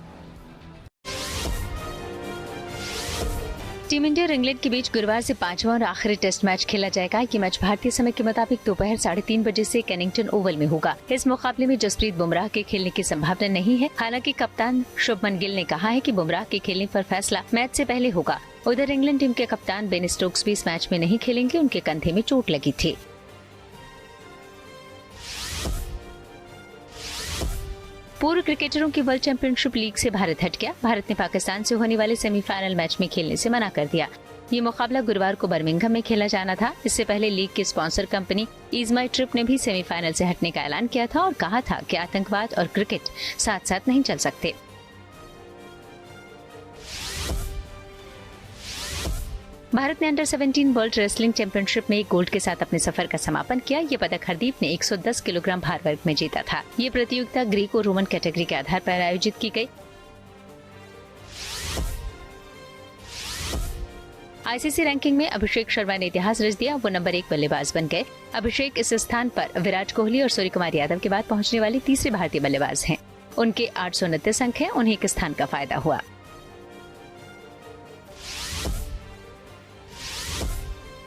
टीम इंडिया और इंग्लैंड के बीच गुरुवार से 5वां और आखिरी टेस्ट मैच खेला जाएगा। ये मैच भारतीय समय के मुताबिक दोपहर 3:30 बजे से केनिंगटन ओवल में होगा। इस मुकाबले में जसप्रीत बुमराह के खेलने की संभावना नहीं है। हालांकि कप्तान शुभमन गिल ने कहा है कि बुमराह के खेलने पर फैसला मैच से पहले होगा। उधर इंग्लैंड टीम के कप्तान बेन स्टोक्स भी इस मैच में नहीं खेलेंगे। उनके कंधे में चोट लगी थी। पूर्व क्रिकेटरों की वर्ल्ड चैंपियनशिप लीग से भारत हट गया। भारत ने पाकिस्तान से होने वाले सेमीफाइनल मैच में खेलने से मना कर दिया। ये मुकाबला गुरुवार को बर्मिंघम में खेला जाना था। इससे पहले लीग की स्पॉन्सर कंपनी ईज माई ट्रिप ने भी सेमीफाइनल से हटने का ऐलान किया था और कहा था कि आतंकवाद और क्रिकेट साथ साथ नहीं चल सकते। भारत ने अंडर 17 वर्ल्ड रेसलिंग चैंपियनशिप में गोल्ड के साथ अपने सफर का समापन किया। ये पदक हरदीप ने 110 किलोग्राम भार वर्ग में जीता था। ये प्रतियोगिता ग्रीक और रोमन कैटेगरी के आधार पर आयोजित की गई। आईसीसी रैंकिंग में अभिषेक शर्मा ने इतिहास रच दिया। वो नंबर 1 बल्लेबाज बन गए। अभिषेक इस स्थान पर विराट कोहली और सूर्य कुमार यादव के बाद पहुंचने वाले तीसरे भारतीय बल्लेबाज हैं। उनके 829 अंक हैं। उन्हें एक स्थान का फायदा हुआ।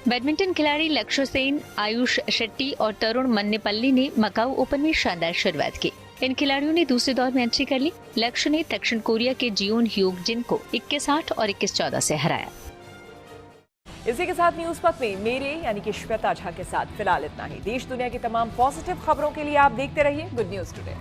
बैडमिंटन खिलाड़ी लक्ष्य सेन, आयुष शेट्टी और तरुण मन्नेपल्ली ने मकाऊ ओपन में शानदार शुरुआत की। इन खिलाड़ियों ने दूसरे दौर में एंट्री कर ली। लक्ष्य ने दक्षिण कोरिया के जियोन ह्यूग जिन को 21-8 और 21-14 से हराया। इसी के साथ न्यूज पथ में मेरे यानी कि श्वेता झा के साथ फिलहाल इतना ही। देश दुनिया की तमाम पॉजिटिव खबरों के लिए आप देखते रहिए गुड न्यूज टुडे।